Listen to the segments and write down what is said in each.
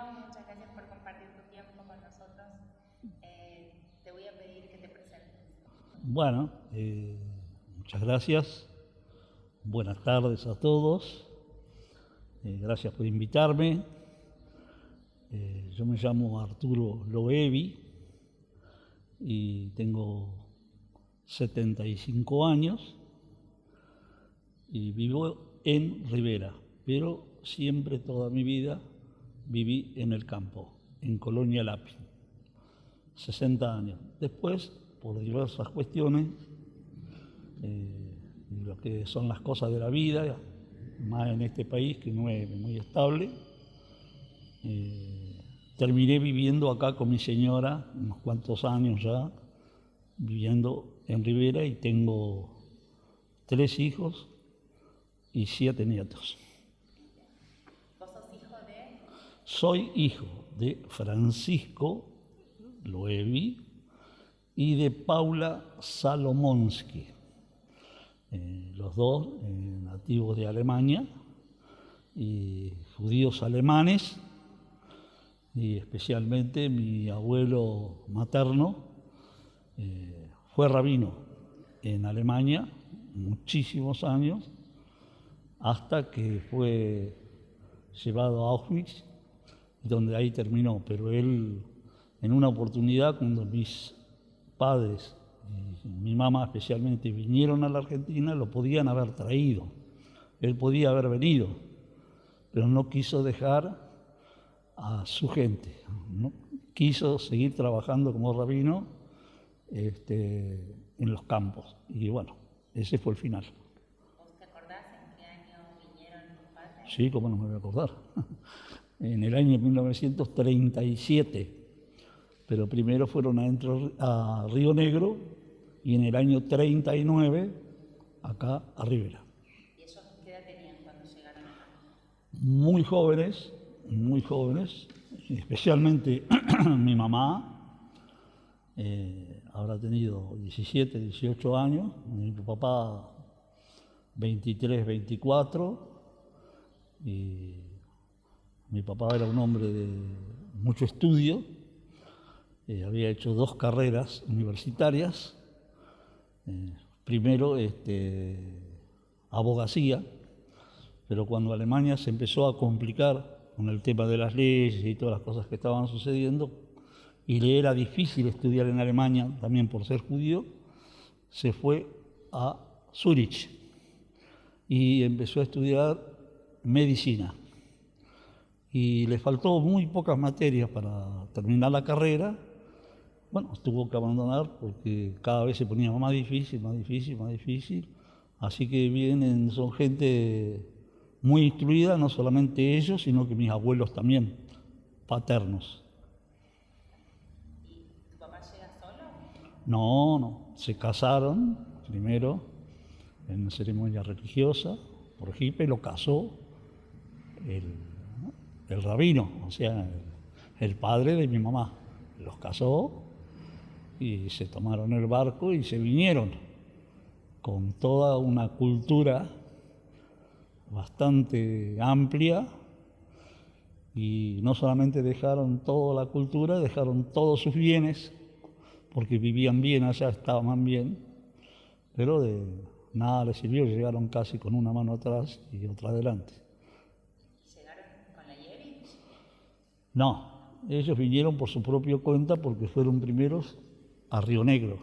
muchas gracias por compartir tu tiempo con nosotros. Te voy a pedir que te presentes. Bueno, muchas gracias. Buenas tardes a todos. Gracias por invitarme. Yo me llamo Arturo Loevi y tengo 75 años y vivo en Rivera, pero siempre, toda mi vida, viví en el campo, en Colonia Lapin, 60 años. Después, por diversas cuestiones, lo que son las cosas de la vida, más en este país que no es muy estable, terminé viviendo acá con mi señora unos cuantos años ya, viviendo en Rivera, y tengo 3 hijos y 7 nietos. ¿Vos sos hijo de? Soy hijo de Francisco Loevi y de Paula Salomonsky, los dos nativos de Alemania y judíos alemanes, y especialmente mi abuelo materno fue rabino en Alemania muchísimos años, hasta que fue llevado a Auschwitz, donde ahí terminó. Pero él, en una oportunidad, cuando mis padres y mi mamá especialmente vinieron a la Argentina, lo podían haber traído, él podía haber venido, pero no quiso dejar a su gente, ¿no? Quiso seguir trabajando como rabino en los campos, y bueno, ese fue el final. ¿Vos te acordás en qué año vinieron tus padres? Sí, cómo no me voy a acordar. En el año 1937, pero primero fueron a Río Negro, y en el año 39 acá a Rivera. ¿Y ellos qué edad tenían cuando llegaron acá? Muy jóvenes, especialmente mi mamá, habrá tenido 17, 18 años, mi papá 23, 24, y mi papá era un hombre de mucho estudio, había hecho 2 carreras universitarias, primero abogacía, pero cuando Alemania se empezó a complicar con el tema de las leyes y todas las cosas que estaban sucediendo, y le era difícil estudiar en Alemania, también por ser judío, se fue a Zúrich y empezó a estudiar medicina. Y le faltó muy pocas materias para terminar la carrera. Bueno, tuvo que abandonar porque cada vez se ponía más difícil. Así que son gente muy instruida, no solamente ellos, sino que mis abuelos también, paternos. ¿Y tu papá llega solo? No, se casaron primero en una ceremonia religiosa, por Jipe lo casó el rabino, o sea, el padre de mi mamá. Los casó y se tomaron el barco y se vinieron con toda una cultura bastante amplia, y no solamente dejaron toda la cultura, dejaron todos sus bienes, porque vivían bien allá, estaban bien, pero de nada les sirvió, llegaron casi con una mano atrás y otra adelante. ¿Llegaron con la Yevi? No, ellos vinieron por su propia cuenta porque fueron primeros a Río Negro.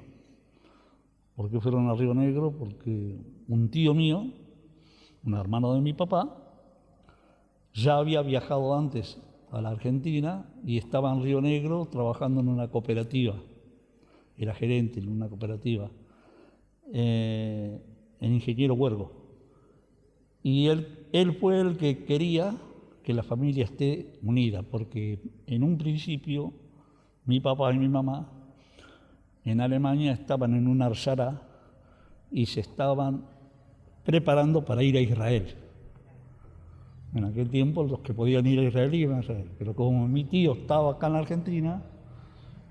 ¿Por qué fueron a Río Negro? Porque un tío mío, un hermano de mi papá, ya había viajado antes a la Argentina y estaba en Río Negro trabajando en una cooperativa. Era gerente en una cooperativa, en Ingeniero Huergo. Y él fue el que quería que la familia esté unida, porque en un principio mi papá y mi mamá en Alemania estaban en una arzara y se estaban preparando para ir a Israel. En aquel tiempo los que podían ir a Israel iban a Israel, pero como mi tío estaba acá en la Argentina,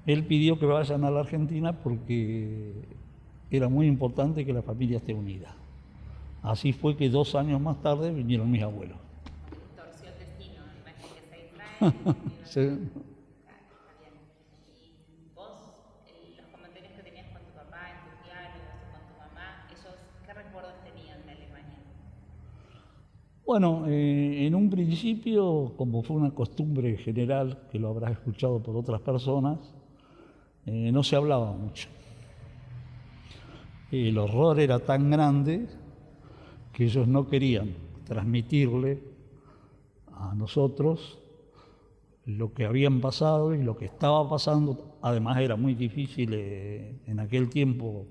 él pidió que vayan a la Argentina porque era muy importante que la familia esté unida. Así fue que 2 años más tarde vinieron mis abuelos. Torció el destino, en vez de irse a Israel, Sí. Está bien. Y vos, los comentarios que tenías con tu papá en tus diálogos o con tu mamá, ellos, ¿qué recuerdos tenían de Alemania? Bueno, en un principio, como fue una costumbre general, que lo habrás escuchado por otras personas, no se hablaba mucho. El horror era tan grande que ellos no querían transmitirle a nosotros lo que habían pasado y lo que estaba pasando. Además era muy difícil en aquel tiempo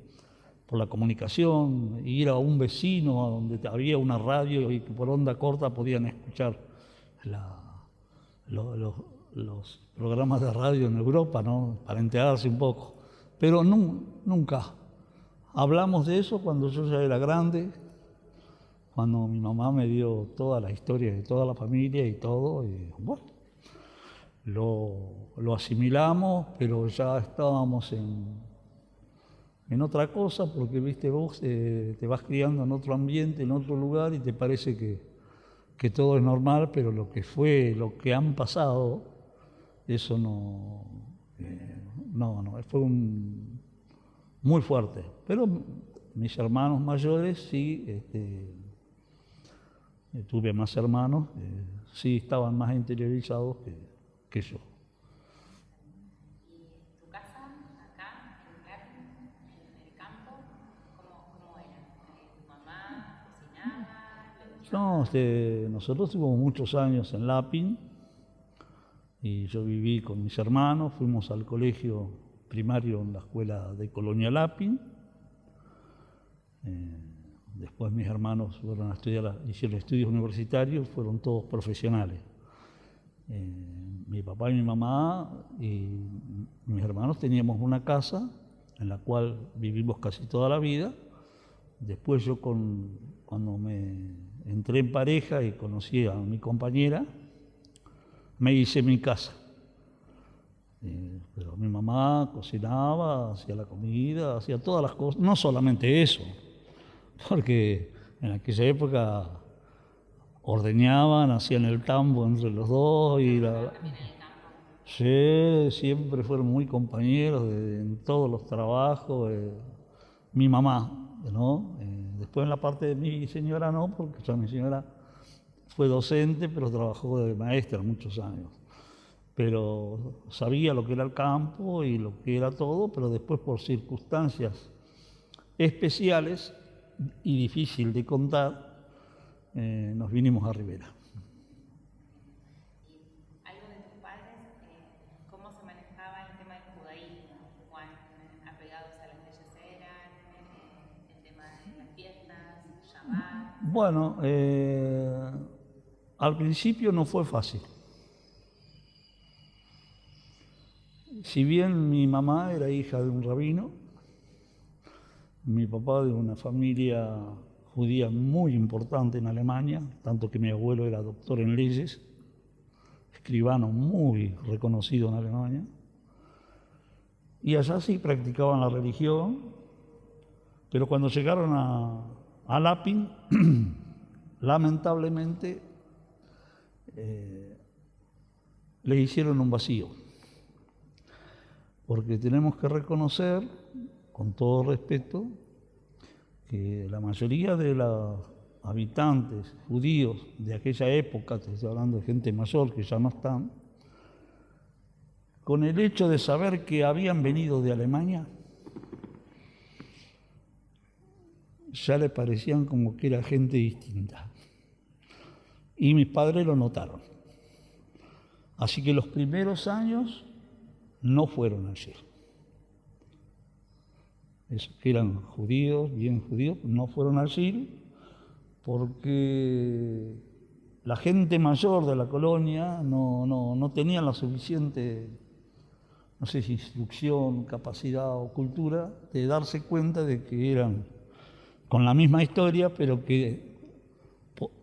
por la comunicación, ir a un vecino a donde había una radio y que por onda corta podían escuchar los programas de radio en Europa, ¿no? Para enterarse un poco. Pero nunca. Hablamos de eso cuando yo ya era grande, cuando mi mamá me dio toda la historia de toda la familia y todo, y bueno, lo asimilamos, pero ya estábamos en otra cosa, porque viste vos, te vas criando en otro ambiente, en otro lugar, y te parece que todo es normal, pero lo que han pasado, eso no, fue muy fuerte. Pero mis hermanos mayores sí, tuve más hermanos, sí estaban más interiorizados que yo. ¿Y tu casa, acá, en Latin, en el campo, cómo era? ¿Tu mamá cocinaba? No, nosotros tuvimos muchos años en Lapin y yo viví con mis hermanos, fuimos al colegio primario en la escuela de Colonia Lapin. Después mis hermanos fueron a estudiar, hicieron estudios universitarios, fueron todos profesionales. Mi papá y mi mamá y mis hermanos teníamos una casa en la cual vivimos casi toda la vida. Después yo cuando me entré en pareja y conocí a mi compañera, me hice mi casa. Pero mi mamá cocinaba, hacía la comida, hacía todas las cosas, no solamente eso, porque en aquella época ordeñaban, hacían el tambo entre los dos y sí, siempre fueron muy compañeros en todos los trabajos. Mi mamá, ¿no? Después en la parte de mi señora no, porque ya mi señora fue docente, pero trabajó de maestra muchos años. Pero sabía lo que era el campo y lo que era todo, pero después por circunstancias especiales y difícil de contar, nos vinimos a Rivera. ¿Algo de tus padres? ¿Cómo se manejaba el tema del judaísmo? ¿Cuán apegados a las leyes eran? El tema de las fiestas, Shabbat. Bueno, al principio no fue fácil. Si bien mi mamá era hija de un rabino, mi papá de una familia judía muy importante en Alemania, tanto que mi abuelo era doctor en leyes, escribano muy reconocido en Alemania, y allá sí practicaban la religión, pero cuando llegaron a Lapin, lamentablemente le hicieron un vacío. Porque tenemos que reconocer, con todo respeto, que la mayoría de los habitantes judíos de aquella época, te estoy hablando de gente mayor que ya no están, con el hecho de saber que habían venido de Alemania, ya le parecían como que era gente distinta. Y mis padres lo notaron. Así que los primeros años no fueron allí. Esos que eran judíos, bien judíos, no fueron allí porque la gente mayor de la colonia no tenía la suficiente, no sé si instrucción, capacidad o cultura de darse cuenta de que eran con la misma historia, pero que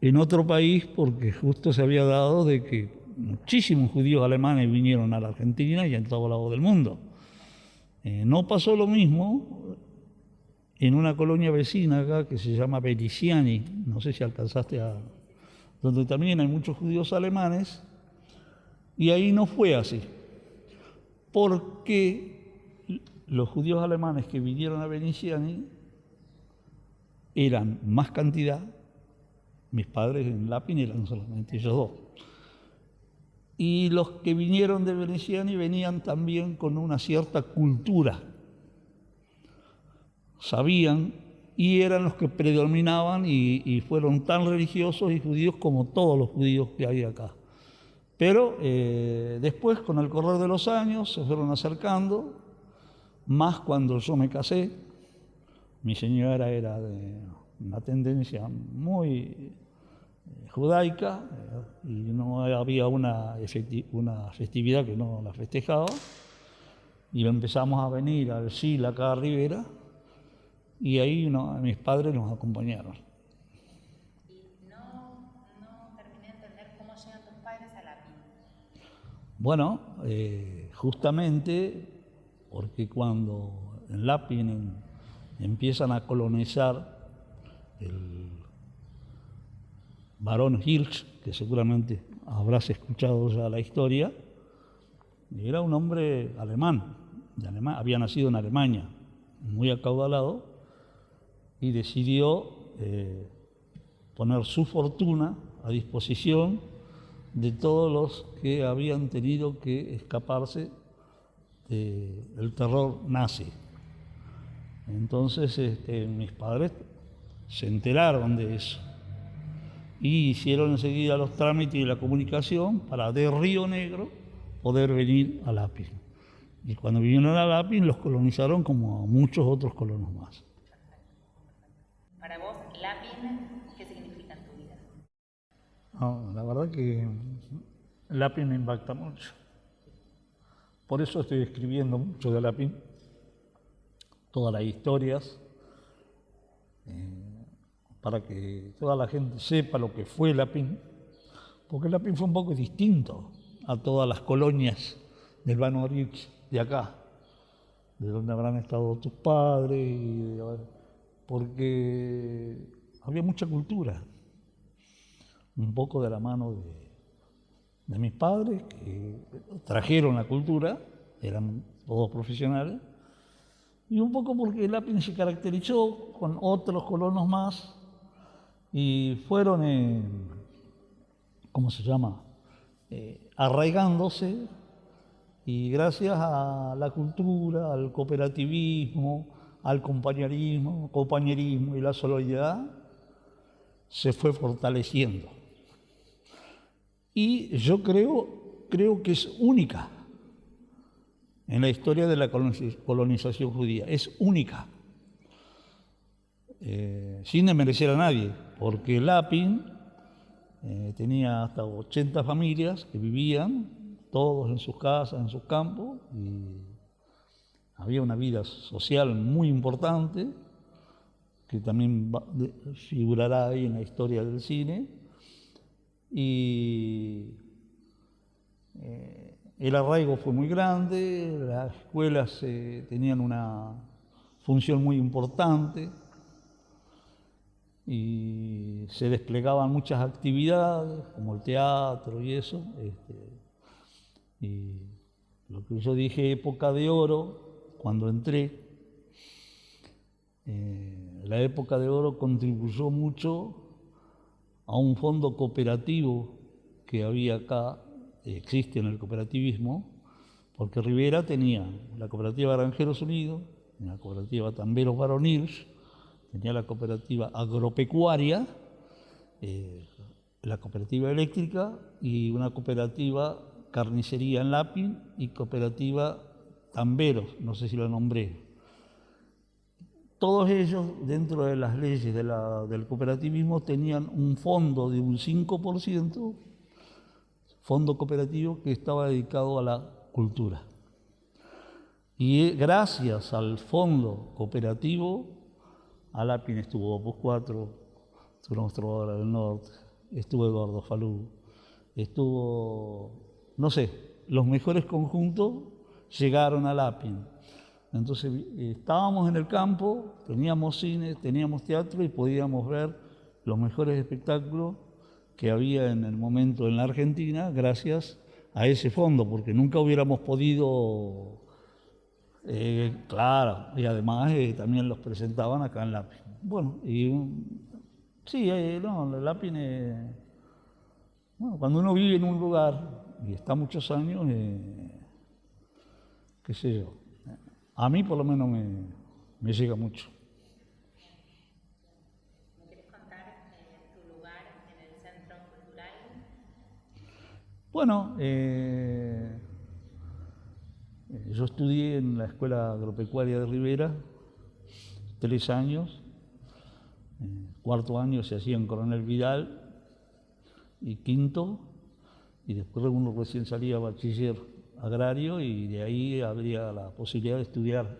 en otro país, porque justo se había dado de que muchísimos judíos alemanes vinieron a la Argentina y en todo lado del mundo. No pasó lo mismo en una colonia vecina acá que se llama Beliciani, no sé si alcanzaste donde también hay muchos judíos alemanes, Y ahí no fue así, porque los judíos alemanes que vinieron a Veneciani eran más cantidad, mis padres en Lapin eran solamente ellos dos. Y los que vinieron de Veneciani venían también con una cierta cultura, sabían, y eran los que predominaban y fueron tan religiosos y judíos como todos los judíos que hay acá. Pero después, con el correr de los años, se fueron acercando, más cuando yo me casé. Mi señora era de una tendencia muy judaica y no había una festividad que no la festejaba. Y empezamos a venir al SIL acá a Rivera y ahí mis padres nos acompañaron. Y no terminé de entender cómo llegan tus padres a Lapin. Bueno, justamente porque cuando en Lapin empiezan a colonizar el barón Hirsch, que seguramente habrás escuchado ya la historia, era un hombre alemán, había nacido en Alemania, muy acaudalado, y decidió poner su fortuna a disposición de todos los que habían tenido que escaparse del terror nazi. Entonces mis padres se enteraron de eso y hicieron enseguida los trámites y la comunicación para de Río Negro poder venir a Lapin. Y cuando vinieron a Lapin los colonizaron como a muchos otros colonos más. Para vos, Lapin, ¿qué significa en tu vida? No, la verdad que Lapin me impacta mucho. Por eso estoy escribiendo mucho de Lapin, todas las historias, para que toda la gente sepa lo que fue Lapin, porque Lapin fue un poco distinto a todas las colonias del Banorich de acá, de donde habrán estado tus padres, porque había mucha cultura, un poco de la mano de mis padres, que trajeron la cultura, eran todos profesionales, y un poco porque Lapin se caracterizó con otros colonos más, y fueron, ¿cómo se llama?, arraigándose, y gracias a la cultura, al cooperativismo, al compañerismo y la solidaridad, se fue fortaleciendo. Y yo creo que es única en la historia de la colonización judía, es única, sin desmerecer a nadie, porque Lapin tenía hasta 80 familias que vivían, todos en sus casas, en sus campos, y había una vida social muy importante, que también figurará ahí en la historia del cine, y el arraigo fue muy grande, las escuelas tenían una función muy importante, y se desplegaban muchas actividades, como el teatro y eso. Y lo que yo dije, época de oro, cuando entré, la época de oro contribuyó mucho a un fondo cooperativo que había acá, existe en el cooperativismo, porque Rivera tenía la cooperativa Granjeros Unidos, la cooperativa Tamberos Baronirs, tenía la cooperativa agropecuaria, la cooperativa eléctrica y una cooperativa carnicería en Lapin y cooperativa Tamberos, no sé si lo nombré. Todos ellos, dentro de las leyes del cooperativismo, tenían un fondo de un 5%, fondo cooperativo que estaba dedicado a la cultura. Y gracias al fondo cooperativo, a Lapin estuvo Opus 4, estuvo Nuestro Hora del Norte, estuvo Eduardo Falú, estuvo, no sé, los mejores conjuntos llegaron a Lapin. Entonces estábamos en el campo, teníamos cine, teníamos teatro y podíamos ver los mejores espectáculos que había en el momento en la Argentina gracias a ese fondo, porque nunca hubiéramos podido, claro, y además también los presentaban acá en Lapin. Bueno, y sí, no, la Lapin, bueno, cuando uno vive en un lugar y está muchos años, qué sé yo, a mí por lo menos me llega mucho. ¿Me querés contar tu lugar en el Centro Cultural? Bueno, yo estudié en la Escuela Agropecuaria de Rivera 3 años. Cuarto año se hacía en Coronel Vidal y quinto, y después uno recién salía bachiller agrario y de ahí habría la posibilidad de estudiar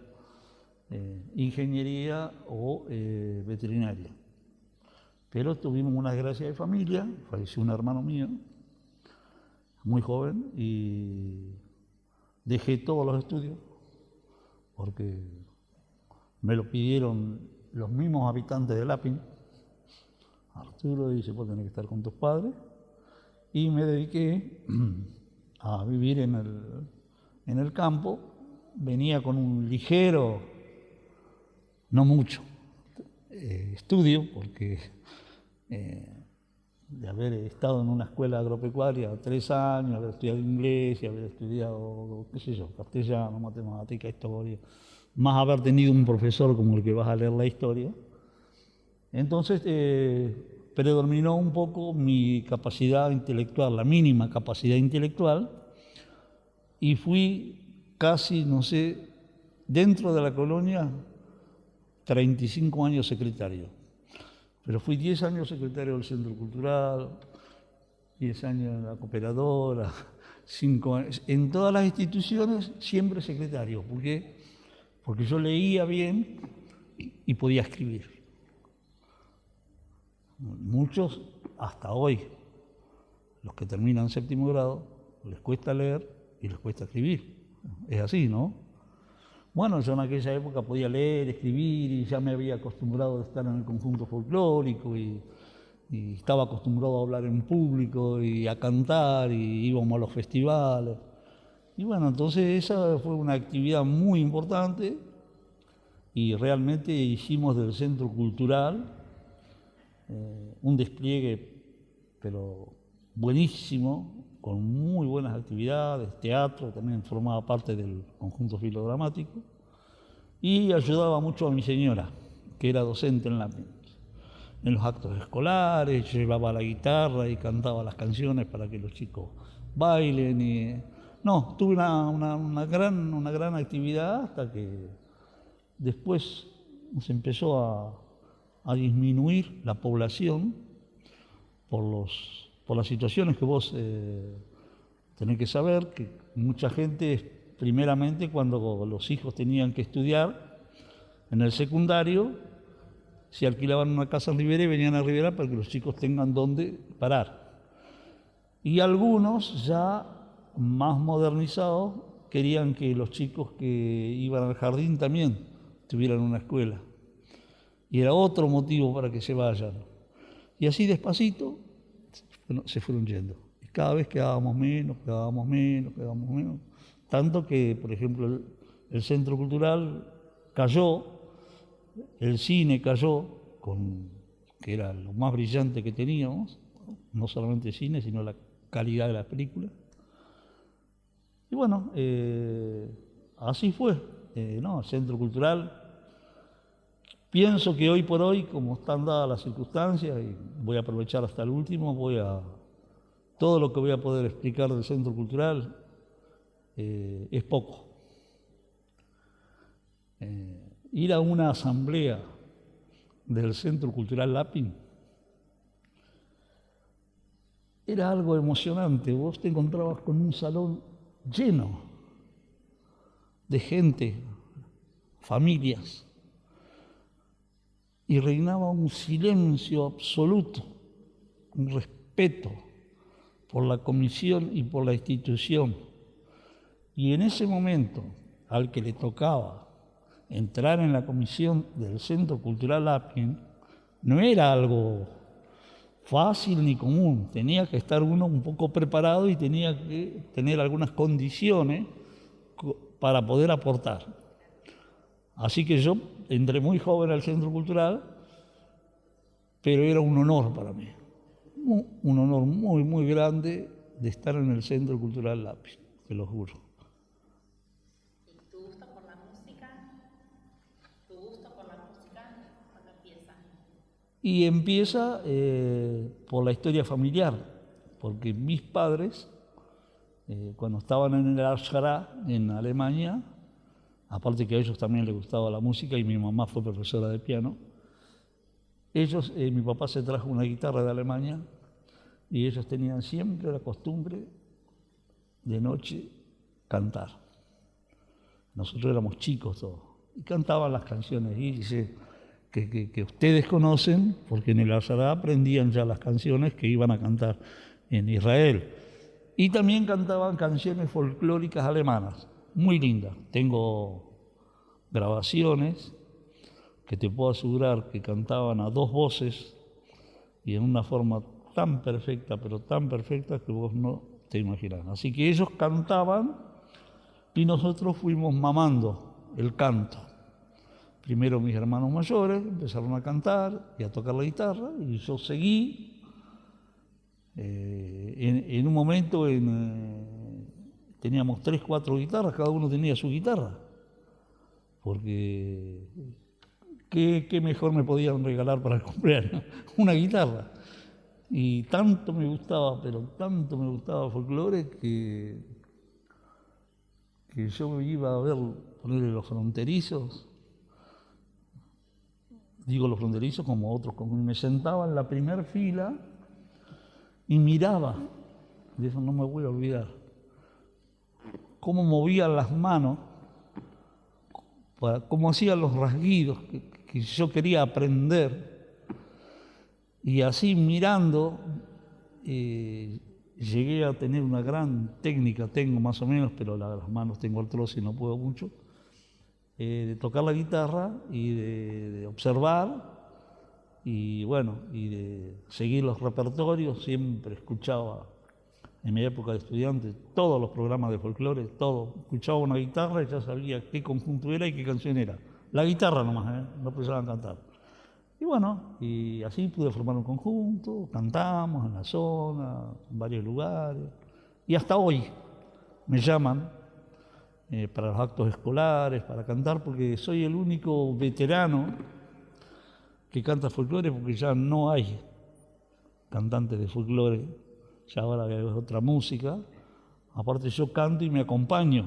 ingeniería o veterinaria. Pero tuvimos una desgracia de familia, falleció un hermano mío, muy joven, y dejé todos los estudios porque me lo pidieron los mismos habitantes de Lapin. Arturo dice, vos tenés que estar con tus padres, y me dediqué a vivir en el campo. Venía con un ligero, no mucho, estudio, porque de haber estado en una escuela agropecuaria 3 años, haber estudiado inglés y haber estudiado, qué sé yo, castellano, matemática, historia, más haber tenido un profesor como el que vas a leer la historia. Entonces predominó un poco mi capacidad intelectual, la mínima capacidad intelectual, y fui casi, no sé, dentro de la colonia, 35 años secretario. Pero fui 10 años secretario del Centro Cultural, 10 años en la Cooperadora, 5 años. En todas las instituciones siempre secretario, porque yo leía bien y podía escribir. Muchos, hasta hoy, los que terminan 7º grado, les cuesta leer y les cuesta escribir. Es así, ¿no? Bueno, yo en aquella época podía leer, escribir, y ya me había acostumbrado a estar en el conjunto folclórico y estaba acostumbrado a hablar en público y a cantar, y íbamos a los festivales. Y bueno, entonces esa fue una actividad muy importante, y realmente hicimos del Centro Cultural un despliegue, pero buenísimo, con muy buenas actividades, teatro, también formaba parte del conjunto filodramático, y ayudaba mucho a mi señora, que era docente en los actos escolares, llevaba la guitarra y cantaba las canciones para que los chicos bailen. No, tuve una gran actividad, hasta que después se empezó a disminuir la población por las situaciones que vos tenés que saber, que mucha gente, primeramente cuando los hijos tenían que estudiar en el secundario, se alquilaban una casa en Rivera y venían a Rivera para que los chicos tengan dónde parar. Y algunos, ya más modernizados, querían que los chicos que iban al jardín también tuvieran una escuela. Y era otro motivo para que se vayan. Y así despacito se fueron yendo. Y cada vez quedábamos menos. Tanto que, por ejemplo, el Centro Cultural cayó, el cine cayó, que era lo más brillante que teníamos, no solamente el cine, sino la calidad de las películas. Y bueno, así fue. El Centro Cultural, pienso que hoy por hoy, como están dadas las circunstancias, y voy a aprovechar hasta el último, todo lo que voy a poder explicar del Centro Cultural es poco. Ir a una asamblea del Centro Cultural Lapin era algo emocionante. Vos te encontrabas con un salón lleno de gente, familias, y reinaba un silencio absoluto, un respeto por la comisión y por la institución. Y en ese momento, al que le tocaba entrar en la comisión del Centro Cultural Lapin, no era algo fácil ni común. Tenía que estar uno un poco preparado y tenía que tener algunas condiciones para poder aportar. Así que yo entré muy joven al Centro Cultural, pero era un honor para mí, un honor muy, muy grande de estar en el Centro Cultural Lápiz, te lo juro. ¿Y tu gusto por la música? ¿Cuándo empieza? Y empieza por la historia familiar, porque mis padres, cuando estaban en el Ashara, en Alemania, aparte que a ellos también les gustaba la música y mi mamá fue profesora de piano, mi papá se trajo una guitarra de Alemania y ellos tenían siempre la costumbre de noche cantar. Nosotros éramos chicos todos y cantaban las canciones y dice que ustedes conocen, porque en el Ashara aprendían ya las canciones que iban a cantar en Israel. Y también cantaban canciones folclóricas alemanas, muy lindas. Tengo grabaciones que te puedo asegurar que cantaban a dos voces y en una forma tan perfecta, pero tan perfecta que vos no te imaginás. Así que ellos cantaban y nosotros fuimos mamando el canto. Primero mis hermanos mayores empezaron a cantar y a tocar la guitarra y yo seguí. En un momento teníamos 3, 4 guitarras, cada uno tenía su guitarra, porque ¿qué mejor me podían regalar para el cumpleaños? Una guitarra. Y tanto me gustaba, pero tanto me gustaba el folclore que yo iba a ver, ponerle Los Fronterizos, digo Los Fronterizos como otros, como me sentaba en la primera fila y miraba, de eso no me voy a olvidar, cómo movían las manos, cómo hacían los rasguidos que yo quería aprender. Y así mirando, llegué a tener una gran técnica, tengo más o menos, pero las manos tengo artrosis y no puedo mucho, de tocar la guitarra y de observar y bueno, y de seguir los repertorios. Siempre escuchaba, en mi época de estudiante, todos los programas de folclore, todo. Escuchaba una guitarra y ya sabía qué conjunto era y qué canción era. La guitarra nomás, no pensaban cantar. Y bueno, y así pude formar un conjunto, cantamos en la zona, en varios lugares. Y hasta hoy me llaman para los actos escolares, para cantar, porque soy el único veterano que canta folclore, porque ya no hay cantantes de folclore, ya ahora es otra música. Aparte yo canto y me acompaño,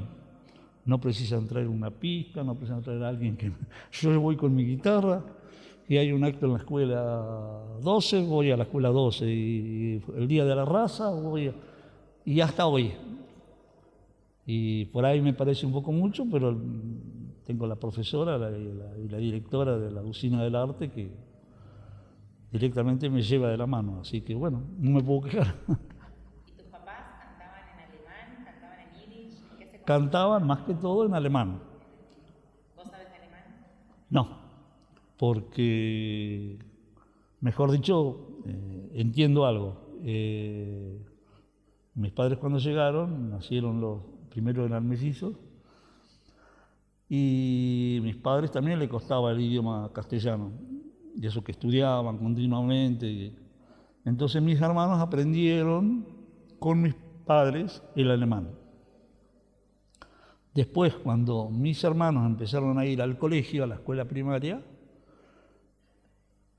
no precisan traer una pista, no precisan traer a alguien que... Yo voy con mi guitarra y hay un acto en la escuela 12, voy a la escuela 12, y el día de la raza y hasta hoy. Y por ahí me parece un poco mucho, pero tengo la profesora y la directora de la usina del arte que directamente me lleva de la mano, así que bueno, no me puedo quejar. ¿Y tus papás cantaban en alemán, cantaban en yiddish? Cantaban más que todo en alemán. ¿Vos sabés alemán? No, porque, mejor dicho, entiendo algo. Mis padres cuando llegaron, nacieron los primeros eran mellizos, y mis padres también les costaba el idioma castellano, y eso que estudiaban continuamente. Entonces mis hermanos aprendieron con mis padres el alemán. Después, cuando mis hermanos empezaron a ir al colegio, a la escuela primaria,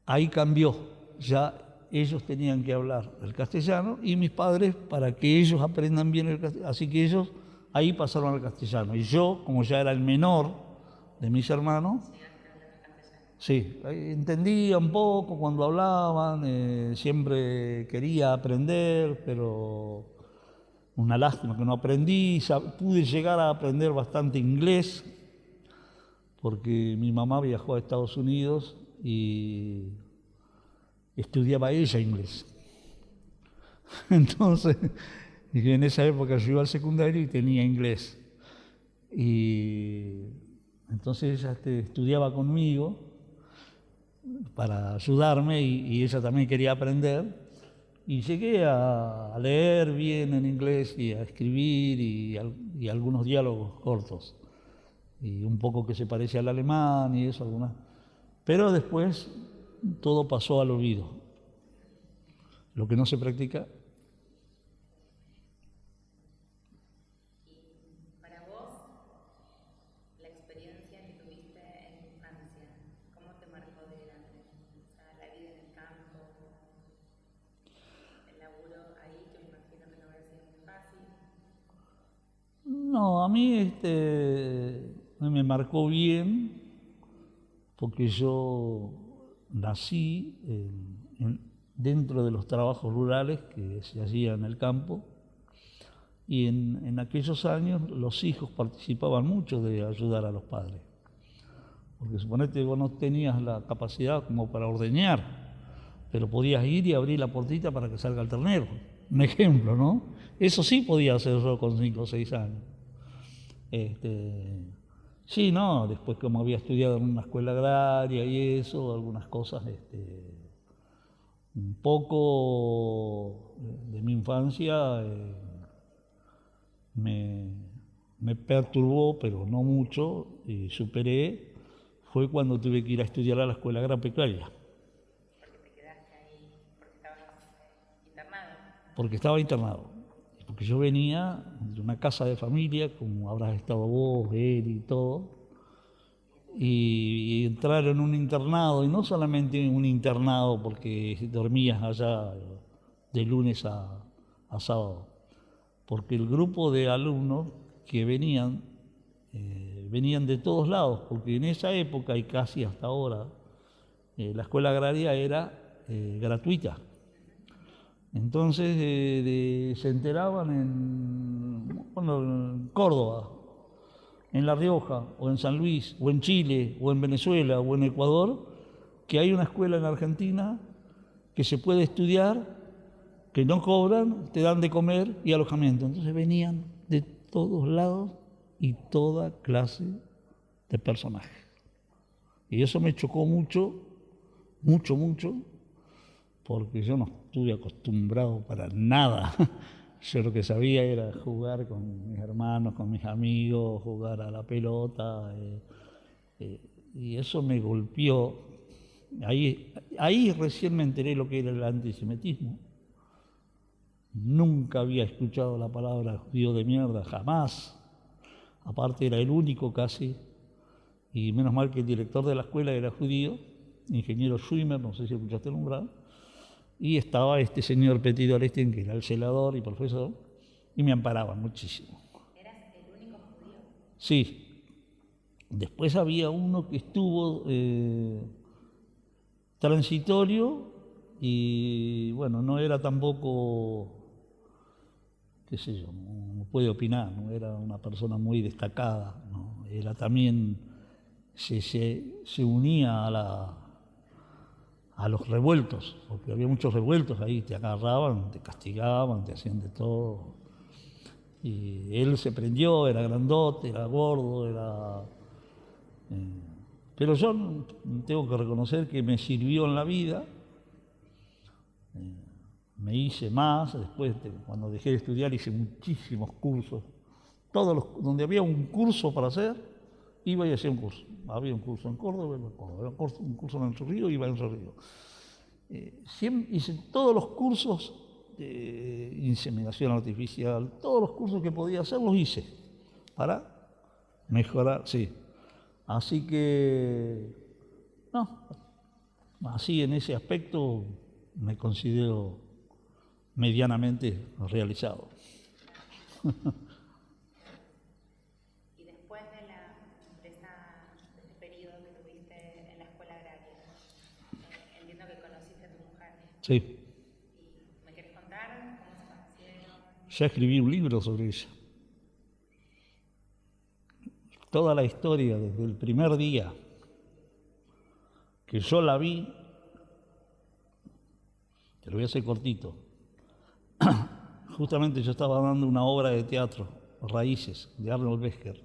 ahí cambió, ya ellos tenían que hablar el castellano y mis padres para que ellos aprendan bien el castellano, así que ellos ahí pasaron al castellano. Y yo, como ya era el menor de mis hermanos, sí, entendía un poco cuando hablaban, siempre quería aprender, pero una lástima que no aprendí. Pude llegar a aprender bastante inglés, porque mi mamá viajó a Estados Unidos y estudiaba ella inglés. Entonces, en esa época yo iba al secundario y tenía inglés. Y entonces ella estudiaba conmigo para ayudarme y ella también quería aprender. Y llegué a leer bien en inglés y a escribir y algunos diálogos cortos. Y un poco que se parece al alemán y eso, algunas. Pero después todo pasó al olvido. Lo que no se practica. Y para vos, la experiencia que tuviste en tu infancia, ¿cómo te marcó de grande? O sea, la vida en el campo, el laburo ahí, que me imagino que no habrá sido muy fácil. No, a mí me marcó bien porque yo nací dentro de los trabajos rurales que se hacían en el campo y en aquellos años los hijos participaban mucho de ayudar a los padres. Porque suponete que vos no tenías la capacidad como para ordeñar, pero podías ir y abrir la puertita para que salga el ternero. Un ejemplo, ¿no? Eso sí podía hacer yo con 5 o 6 años. Sí, no, después como había estudiado en una escuela agraria y eso, algunas cosas, un poco de mi infancia me perturbó, pero no mucho, y superé, fue cuando tuve que ir a estudiar a la escuela agropecuaria. Porque te quedaste ahí, porque estabas internado. Porque estaba internado. Porque yo venía de una casa de familia, como habrás estado vos, él y todo, y entrar en un internado, y no solamente un internado porque dormías allá de lunes a sábado, porque el grupo de alumnos que venían de todos lados, porque en esa época y casi hasta ahora, la escuela agraria era gratuita. Entonces se enteraban en Córdoba, en La Rioja, o en San Luis, o en Chile, o en Venezuela, o en Ecuador, que hay una escuela en Argentina que se puede estudiar, que no cobran, te dan de comer y alojamiento. Entonces venían de todos lados y toda clase de personajes. Y eso me chocó mucho, mucho, mucho, porque yo no estuve acostumbrado para nada. Yo lo que sabía era jugar con mis hermanos, con mis amigos, jugar a la pelota, y eso me golpeó. Ahí recién me enteré lo que era el antisemitismo. Nunca había escuchado la palabra judío de mierda, jamás. Aparte era el único casi, y menos mal que el director de la escuela era judío, ingeniero Schwimmer, no sé si escuchaste nombrar. Y estaba este señor Petit Orestin, que era el celador y profesor, y me amparaban muchísimo. ¿Eras el único judío? Sí. Después había uno que estuvo transitorio y, bueno, no era tampoco, qué sé yo, no puede opinar, no era una persona muy destacada, ¿no? Era también, se unía a los revueltos, porque había muchos revueltos ahí, te agarraban, te castigaban, te hacían de todo. Y él se prendió, era grandote, era gordo, pero yo tengo que reconocer que me sirvió en la vida, me hice más, después cuando dejé de estudiar hice muchísimos cursos, donde había un curso para hacer, iba y hacía un curso. Había un curso en Córdoba, había un curso en Entre Ríos, iba a Entre Ríos. Hice todos los cursos de inseminación artificial, todos los cursos que podía hacer los hice para mejorar, sí. Así que, no, así en ese aspecto me considero medianamente realizado. De este periodo que tuviste en la escuela agraria, entiendo que conociste a tu mujer. Sí. ¿Y me querés contar cómo se conocieron? Ya escribí un libro sobre ella. Toda la historia desde el primer día que yo la vi, te lo voy a hacer cortito. Justamente yo estaba dando una obra de teatro, Raíces, de Arnold Besker.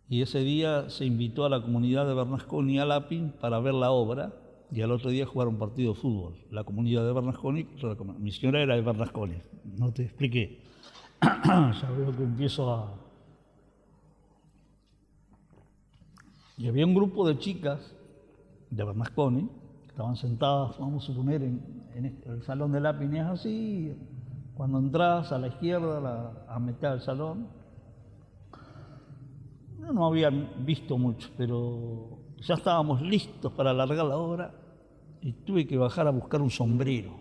Y ese día se invitó a la comunidad de Bernasconi a Lapin para ver la obra y al otro día jugar un partido de fútbol. La comunidad de Bernasconi, mi señora era de Bernasconi, no te expliqué. Ya veo que empiezo a... Y había un grupo de chicas de Bernasconi que estaban sentadas, vamos a suponer, en el salón de Lapin, es así, cuando entras a la izquierda, a mitad del salón. No habían visto mucho, pero ya estábamos listos para alargar la obra y tuve que bajar a buscar un sombrero.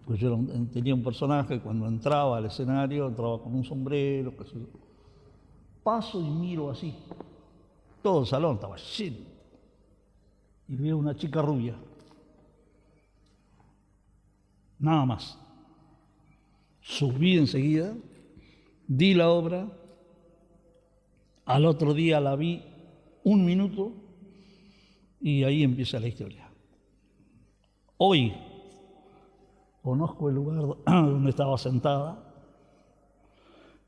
Pues yo tenía un personaje que cuando entraba al escenario, entraba con un sombrero, qué sé yo. Paso y miro así. Todo el salón estaba lleno. Y veo una chica rubia. Nada más. Subí enseguida, di la obra. Al otro día la vi un minuto y ahí empieza la historia. Hoy conozco el lugar donde estaba sentada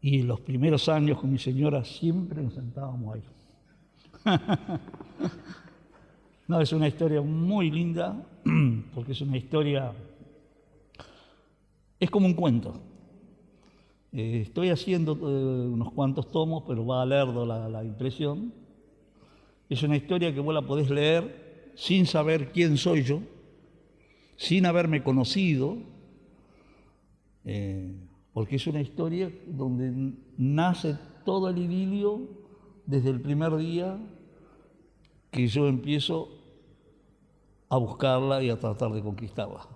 y los primeros años con mi señora siempre nos sentábamos ahí. No, es una historia muy linda porque es una historia, es como un cuento. Estoy haciendo unos cuantos tomos, pero va a Lerdo la impresión. Es una historia que vos la podés leer sin saber quién soy yo, sin haberme conocido, porque es una historia donde nace todo el idilio desde el primer día que yo empiezo a buscarla y a tratar de conquistarla.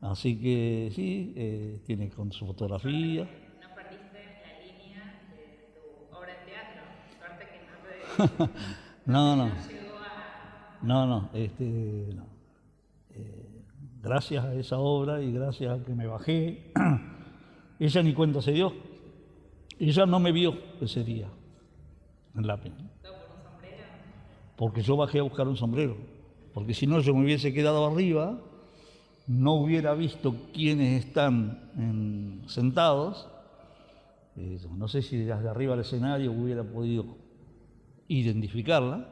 Así que sí, tiene con su fotografía. No perdiste la línea de tu obra de teatro. Suerte que No, no llegó a... no. No. Gracias a esa obra y gracias a que me bajé, ella ni cuenta se dio. Ella no me vio ese día en Lapin. ¿Por un sombrero? Porque yo bajé a buscar un sombrero. Porque si no, yo me hubiese quedado arriba, no hubiera visto quiénes están sentados. No sé si desde arriba del escenario hubiera podido identificarla,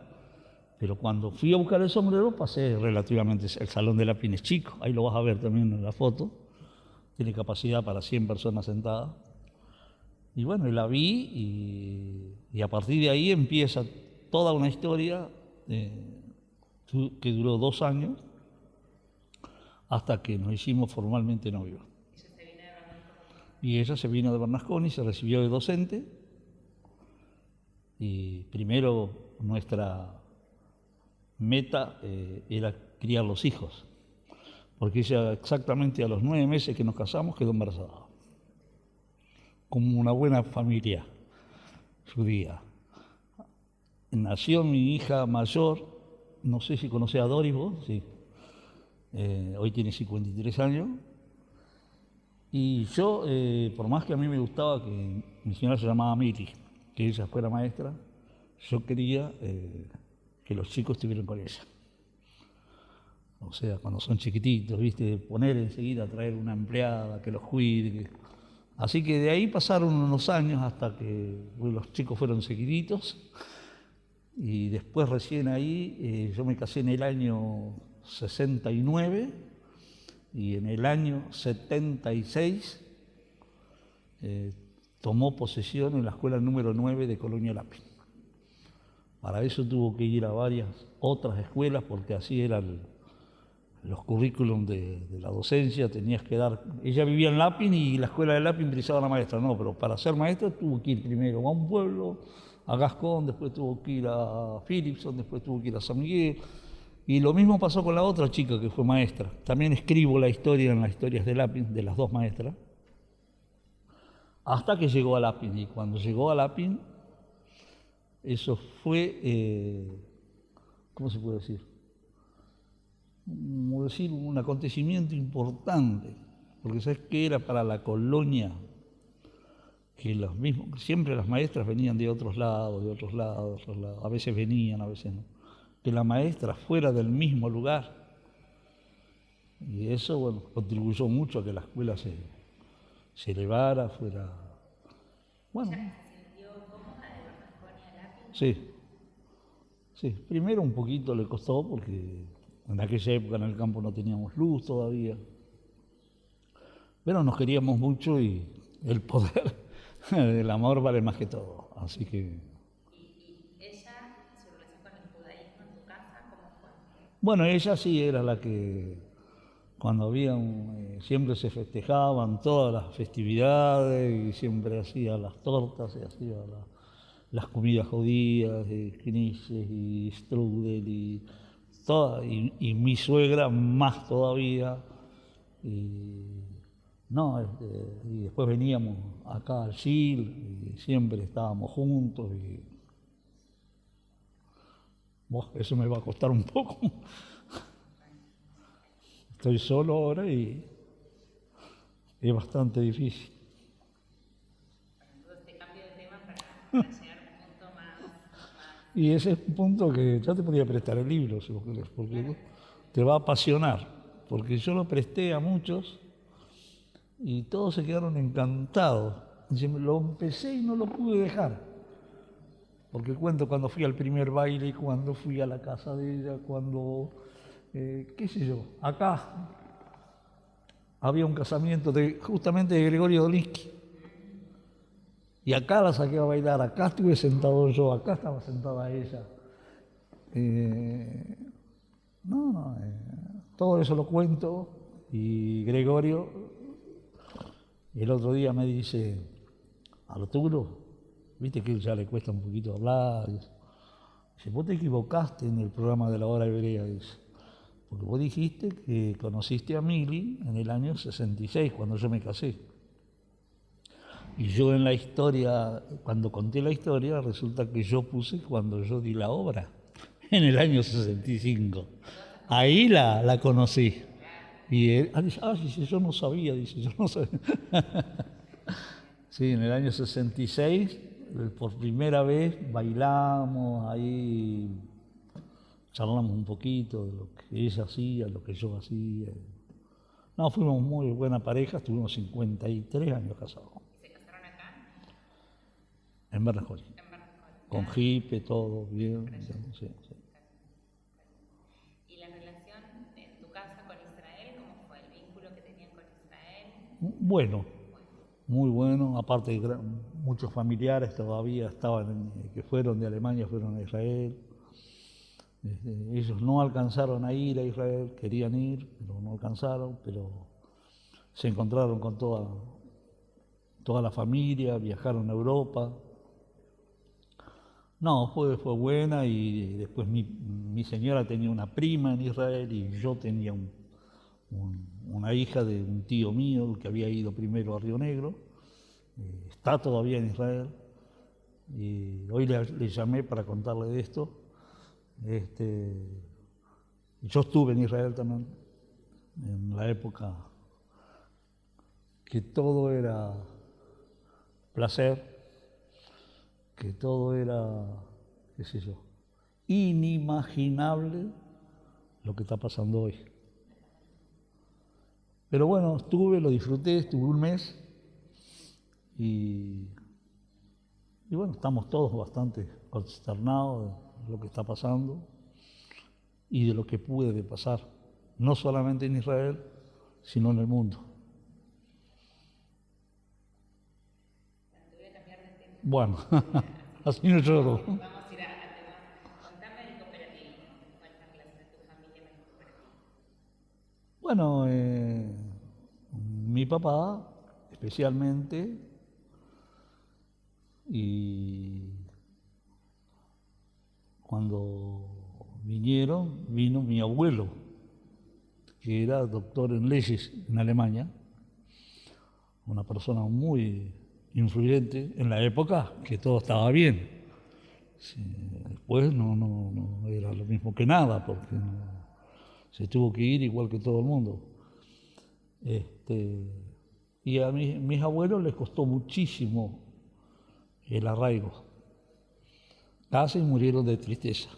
pero cuando fui a buscar el sombrero pasé relativamente, el salón de Lapin es chico, ahí lo vas a ver también en la foto, tiene capacidad para 100 personas sentadas. Y bueno, la vi y a partir de ahí empieza toda una historia que duró 2 años, hasta que nos hicimos formalmente novios. Y ella se vino de Bernasconi, se recibió de docente, y primero nuestra meta era criar los hijos, porque ella exactamente a los 9 meses que nos casamos quedó embarazada, como una buena familia judía. Nació mi hija mayor, no sé si conocés a Doris vos, sí. Hoy tiene 53 años, y yo, por más que a mí me gustaba que mi señora se llamaba Miri, que ella fuera maestra, yo quería que los chicos estuvieran con ella. O sea, cuando son chiquititos, ¿viste? Poner enseguida, traer una empleada que los cuide. Así que de ahí pasaron unos años hasta que los chicos fueron seguiditos, y después recién ahí, yo me casé en el año 69, y en el año 76 tomó posesión en la escuela número 9 de Colonia Lapin. Para eso tuvo que ir a varias otras escuelas, porque así eran los currículums de la docencia, tenías que dar... Ella vivía en Lapin y la escuela de Lapin precisaba a la maestra, no, pero para ser maestra tuvo que ir primero a un pueblo, a Gascón, después tuvo que ir a Philipson, después tuvo que ir a San Miguel. Y lo mismo pasó con la otra chica que fue maestra. También escribo la historia en las historias de Lapin, de las dos maestras, hasta que llegó a Lapin. Y cuando llegó a Lapin, eso fue, ¿cómo se puede decir? Como decir, un acontecimiento importante, porque ¿sabes qué era para la colonia? Que los mismos, siempre las maestras venían de otros lados, a veces venían, a veces no. Que la maestra fuera del mismo lugar, y eso, bueno, contribuyó mucho a que la escuela se elevara, fuera... Bueno. ¿Ya se sintió cómoda de Bernasconi a Lapin? Sí. Sí, primero un poquito le costó porque en aquella época en el campo no teníamos luz todavía, pero nos queríamos mucho y el poder, el amor vale más que todo. Así que, ¿Y ella, su relación con el judaísmo en tu casa, cómo fue? bueno, ella sí era la que cuando había siempre se festejaban todas las festividades y siempre hacía las tortas y hacía las comidas judías, knisses y strudel y toda, y mi suegra más todavía. Y, no, y después veníamos acá al Sil y siempre estábamos juntos y eso me va a costar un poco. Estoy solo ahora y es bastante difícil. Entonces te cambio de tema para llegar a un punto más... Y ese es un punto que ya te podía prestar el libro, si vos querés, porque te va a apasionar. Porque yo lo presté a muchos y todos se quedaron encantados. Lo empecé y no lo pude dejar. Porque cuento cuando fui al primer baile, cuando fui a la casa de ella, cuando, qué sé yo, acá había un casamiento justamente de Gregorio Dolinsky. Y acá la saqué a bailar, acá estuve sentado yo, acá estaba sentada ella. Todo eso lo cuento y Gregorio el otro día me dice, Arturo, viste que ya le cuesta un poquito hablar. Dice, vos te equivocaste en el programa de la hora hebrea, dice, porque vos dijiste que conociste a Mili en el año 66, cuando yo me casé. Y yo en la historia, cuando conté la historia, resulta que yo puse cuando yo di la obra, en el año 65. Ahí la conocí. Y él, dice, dice, yo no sabía, dice, yo no sabía. Sí, en el año 66, por primera vez bailamos, ahí charlamos un poquito de lo que ella hacía, lo que yo hacía. No, fuimos muy buena pareja, estuvimos 53 años casados. ¿Se casaron acá? En Bernasconi. Con jipe, todo bien. Sí, sí. ¿Y la relación en tu casa con Israel, cómo fue el vínculo que tenían con Israel? Bueno, muy bueno. Aparte, muchos familiares todavía estaban, que fueron de Alemania, fueron a Israel. Ellos no alcanzaron a ir a Israel, querían ir, pero no alcanzaron, pero se encontraron con toda la familia, viajaron a Europa. No, fue buena y después mi señora tenía una prima en Israel y yo tenía una hija de un tío mío que había ido primero a Río Negro, está todavía en Israel y hoy le llamé para contarle de esto. Yo estuve en Israel también, en la época que todo era placer, que todo era, qué sé yo, inimaginable lo que está pasando hoy. Pero bueno, lo disfruté, estuve un mes y bueno, estamos todos bastante consternados de lo que está pasando y de lo que puede pasar, no solamente en Israel, sino en el mundo. Bueno, así no lloro. Vamos a ir a temas. Contame del cooperativismo. ¿Cuál es la relación de tu familia con el cooperativismo? Bueno, mi papá especialmente y cuando vino mi abuelo, que era doctor en leyes en Alemania, una persona muy influyente en la época que todo estaba bien. Sí, después no era lo mismo que nada, porque se tuvo que ir igual que todo el mundo. Y a mis abuelos les costó muchísimo el arraigo. Casi murieron de tristeza.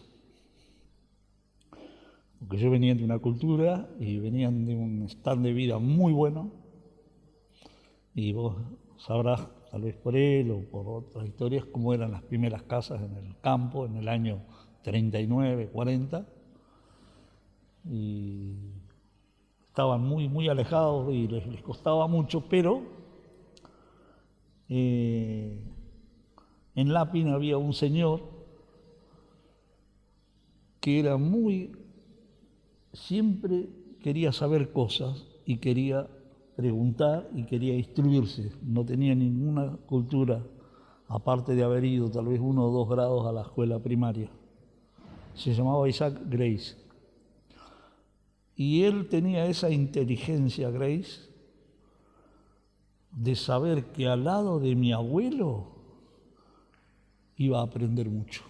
Porque ellos venían de una cultura y venían de un estado de vida muy bueno. Y vos sabrás, tal vez por él o por otras historias, cómo eran las primeras casas en el campo en el año 39, 40, y estaban muy, muy alejados y les costaba mucho, pero en Lapin había un señor que era siempre quería saber cosas y quería preguntar y quería instruirse, no tenía ninguna cultura, aparte de haber ido tal vez 1 o 2 grados a la escuela primaria. Se llamaba Isaac Grace. Y él tenía esa inteligencia, Grace, de saber que al lado de mi abuelo iba a aprender mucho.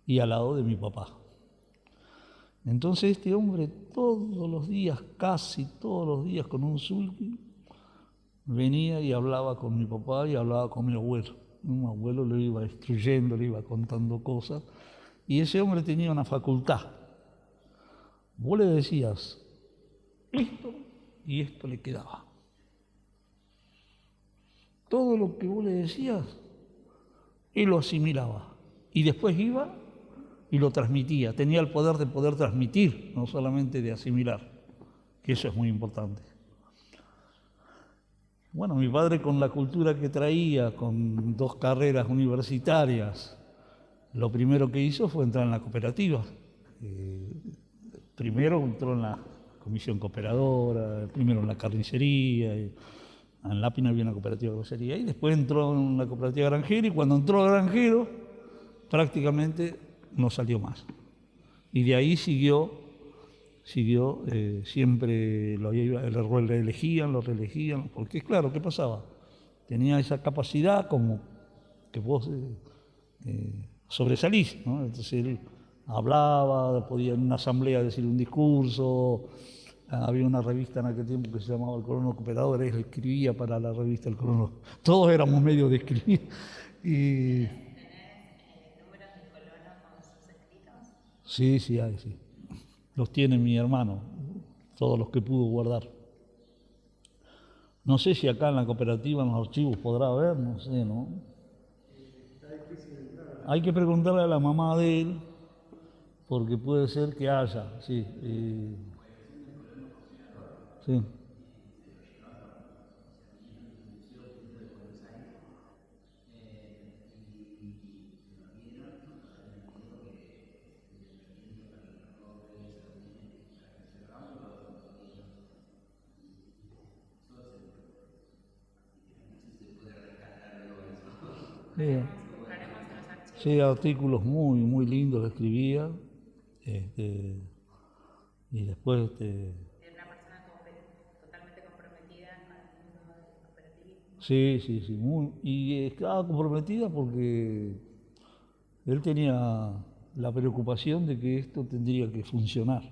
Y al lado de mi papá. Entonces este hombre todos los días, casi todos los días, con un sulky, venía y hablaba con mi papá y hablaba con mi abuelo. Mi abuelo le iba instruyendo, le iba contando cosas. Y ese hombre tenía una facultad. Vos le decías esto y esto le quedaba. Todo lo que vos le decías, él lo asimilaba. Y después iba y lo transmitía. Tenía el poder de poder transmitir, no solamente de asimilar, que eso es muy importante. Bueno, mi padre, con la cultura que traía, con 2 carreras universitarias, lo primero que hizo fue entrar en la cooperativa. Primero entró en la comisión cooperadora, primero en la carnicería, en Lapin había una cooperativa de grosería, y después entró en la cooperativa granjera, y cuando entró a granjero, prácticamente no salió más. Y de ahí siguió siempre, lo reelegían, porque claro, ¿qué pasaba? Tenía esa capacidad como que vos sobresalís, ¿no? Entonces él hablaba, podía en una asamblea decir un discurso, había una revista en aquel tiempo que se llamaba El Colono Cooperador, él escribía para la revista El Colono, todos éramos medios de escribir. Y sí, hay, sí. Los tiene mi hermano, todos los que pudo guardar. No sé si acá en la cooperativa, en los archivos, podrá haber, no sé, ¿no? Hay que preguntarle a la mamá de él, porque puede ser que haya, sí. Sí. Sí, sí, artículos muy, muy lindos escribía, y después Era una persona totalmente comprometida con el mundo del cooperativismo. sí, y estaba comprometida porque él tenía la preocupación de que esto tendría que funcionar.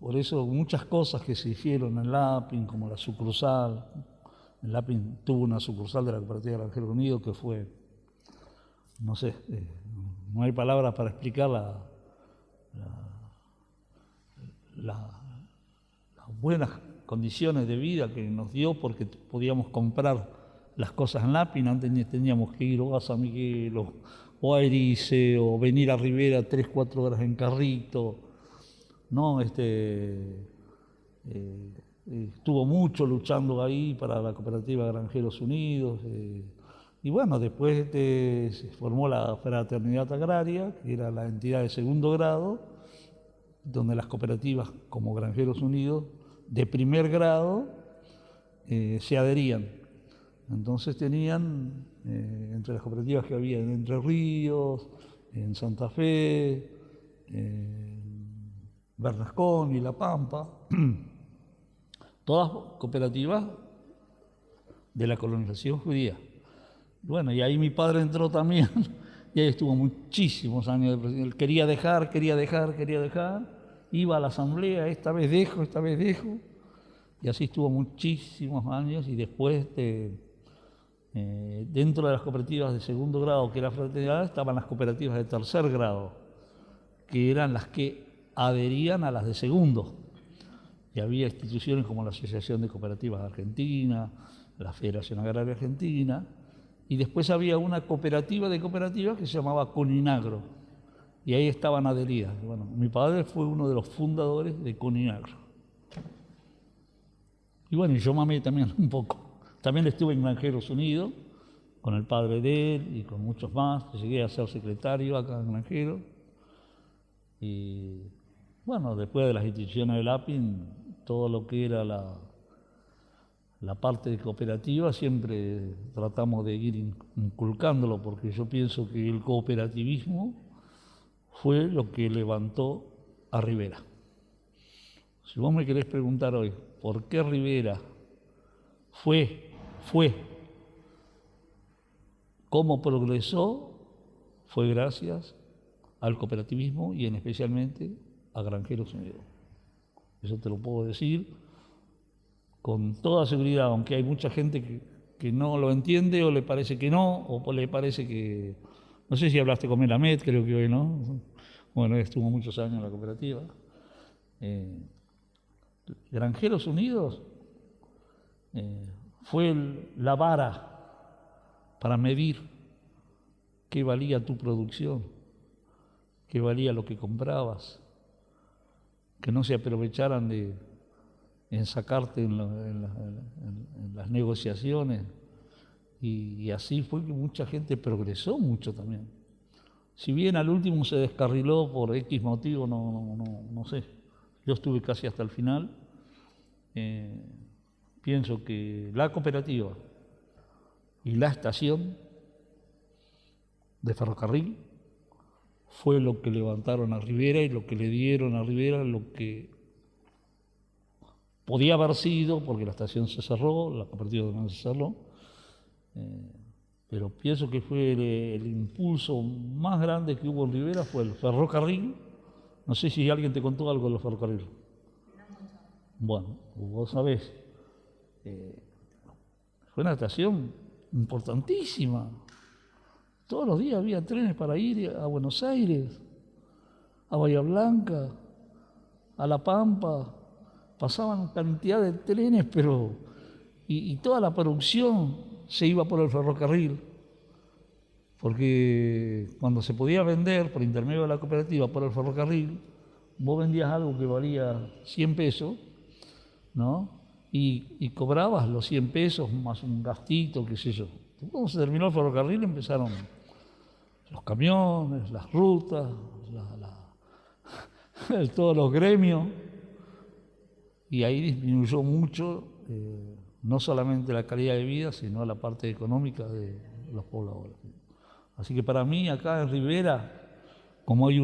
Por eso muchas cosas que se hicieron en Lapin, como la sucursal, en Lapin tuvo una sucursal de la Cooperativa Granjero Unido que fue, no sé, no hay palabras para explicar las buenas condiciones de vida que nos dio, porque podíamos comprar las cosas en Lapin. Antes teníamos que ir o a San Miguel o a Erice o venir a Rivera 3-4 horas en carrito, ¿no? Estuvo mucho luchando ahí para la Cooperativa Granjeros Unidos. Y bueno, después se formó la Fraternidad Agraria, que era la entidad de 2º grado, donde las cooperativas como Granjeros Unidos de 1er grado se adherían. Entonces tenían, entre las cooperativas que había en Entre Ríos, en Santa Fe, Bernascón y La Pampa, todas cooperativas de la colonización judía. Bueno, y ahí mi padre entró también, y ahí estuvo muchísimos años de presidente. Él quería dejar, iba a la asamblea, esta vez dejo, y así estuvo muchísimos años, y después dentro de las cooperativas de 2º grado, que era fraternidad, estaban las cooperativas de 3er grado, que eran las que adherían a las de 2º. Y había instituciones como la Asociación de Cooperativas Argentina, la Federación Agraria Argentina, y después había una cooperativa de cooperativas que se llamaba Coninagro, y ahí estaban adheridas. Bueno, mi padre fue uno de los fundadores de Coninagro. Y bueno, y yo mamé también un poco. También estuve en Granjeros Unidos, con el padre de él y con muchos más. Llegué a ser secretario acá en Granjeros. Y bueno, después de las instituciones del APIN, todo lo que era la parte de cooperativa siempre tratamos de ir inculcándolo, porque yo pienso que el cooperativismo fue lo que levantó a Rivera. Si vos me querés preguntar hoy, ¿por qué Rivera fue, cómo progresó? Fue gracias al cooperativismo y en especialmente a Granjeros Unidos. Eso te lo puedo decir con toda seguridad, aunque hay mucha gente que no lo entiende o le parece que no, o le parece que... No sé si hablaste con Melamed, creo que hoy no. Bueno, estuvo muchos años en la cooperativa. Granjeros Unidos fue la vara para medir qué valía tu producción, qué valía lo que comprabas, que no se aprovecharan en sacarte en las negociaciones, y así fue que mucha gente progresó mucho también. Si bien al último se descarriló por X motivo, no sé, yo estuve casi hasta el final. Pienso que la cooperativa y la estación de ferrocarril fue lo que levantaron a Rivera y lo que le dieron a Rivera lo que podía haber sido, porque la estación se cerró, la cooperativa también se cerró, pero pienso que fue el impulso más grande que hubo en Rivera fue el ferrocarril. No sé si alguien te contó algo de los ferrocarriles. Bueno, vos sabés, fue una estación importantísima. Todos los días había trenes para ir a Buenos Aires, a Bahía Blanca, a La Pampa. Pasaban cantidad de trenes, pero y toda la producción se iba por el ferrocarril, porque cuando se podía vender por intermedio de la cooperativa por el ferrocarril, vos vendías algo que valía 100 pesos, ¿no? Y cobrabas los 100 pesos más un gastito, qué sé yo. Cuando se terminó el ferrocarril empezaron los camiones, las rutas, todos los gremios, y ahí disminuyó mucho no solamente la calidad de vida, sino la parte económica de los pobladores. Así que para mí acá en Rivera, como hay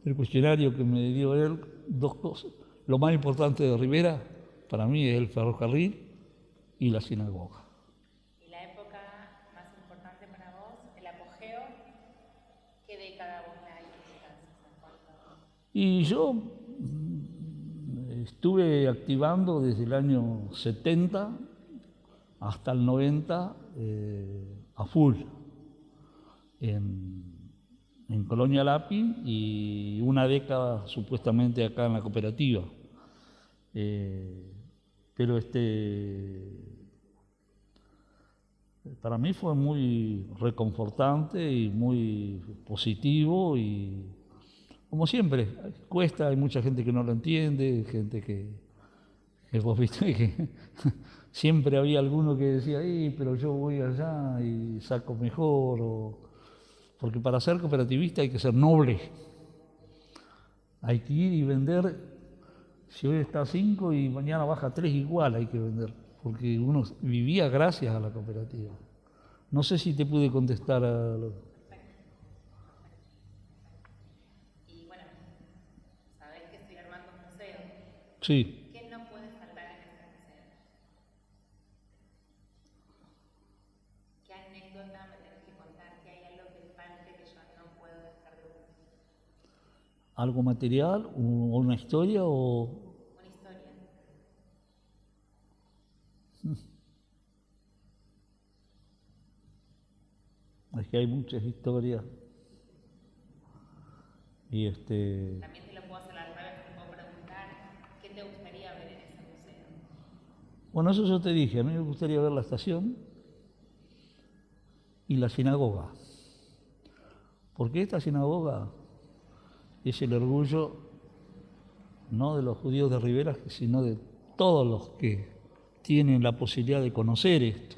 el cuestionario que me dio él, dos cosas. Lo más importante de Rivera para mí es el ferrocarril y la sinagoga. ¿Y la época más importante para vos, el apogeo? ¿Qué década vos la identificás? Y yo estuve activando desde el año 70 hasta el 90 a full en Colonia Lapi y una década supuestamente acá en la cooperativa. Pero para mí fue muy reconfortante y muy positivo, y como siempre, cuesta, hay mucha gente que no lo entiende, gente que vos viste que siempre había alguno que decía, pero yo voy allá y saco mejor, porque para ser cooperativista hay que ser noble, hay que ir y vender. Si hoy está a 5 y mañana baja a 3, igual hay que vender, porque uno vivía gracias a la cooperativa. No sé si te pude contestar a lo... Y bueno, sabés que estoy armando un museo. Sí. ¿Qué no puede faltar en este museo? ¿Qué anécdota me tenés que contar? ¿Que hay algo que falte que yo no puedo dejar de ver? ¿Algo material o una historia o...? Una historia. Es que hay muchas historias. Y También te lo puedo hacer al revés, te puedo preguntar qué te gustaría ver en ese museo. Bueno, eso yo te dije, a mí me gustaría ver la estación, y la sinagoga. Porque esta sinagoga es el orgullo no de los judíos de Rivera, sino de todos los que tienen la posibilidad de conocer esto.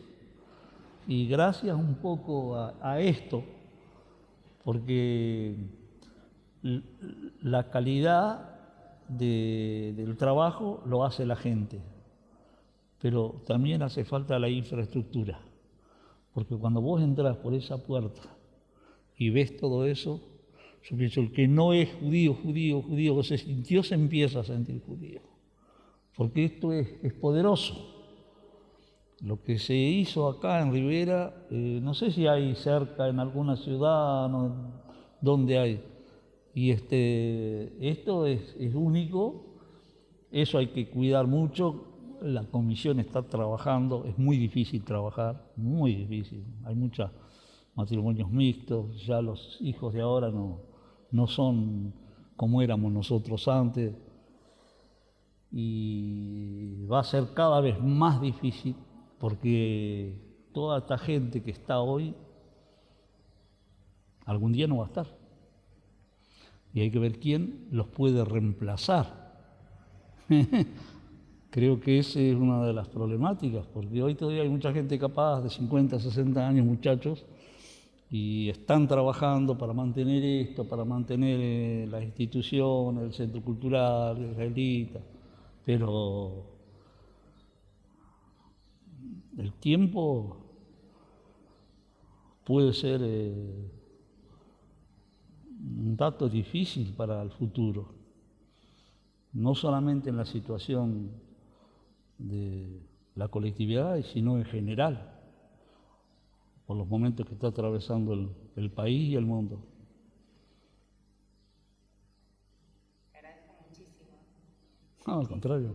Y gracias un poco a esto, porque la calidad del trabajo lo hace la gente, pero también hace falta la infraestructura, porque cuando vos entras por esa puerta y ves todo eso, yo pienso, el que no es judío, que se sintió, se empieza a sentir judío, porque esto es poderoso. Lo que se hizo acá en Rivera, no sé si hay cerca en alguna ciudad, no, donde hay, y esto es único, eso hay que cuidar mucho. La comisión está trabajando, es muy difícil trabajar, muy difícil, hay muchos matrimonios mixtos, ya los hijos de ahora no son como éramos nosotros antes, y va a ser cada vez más difícil porque toda esta gente que está hoy, algún día no va a estar. Y hay que ver quién los puede reemplazar. Creo que esa es una de las problemáticas, porque hoy todavía hay mucha gente capaz de 50, 60 años, muchachos, y están trabajando para mantener esto, para mantener las instituciones, el centro cultural, el israelita, pero el tiempo puede ser un dato difícil para el futuro, no solamente en la situación de la colectividad, sino en general, por los momentos que está atravesando el país y el mundo. Te agradezco muchísimo. No, al contrario.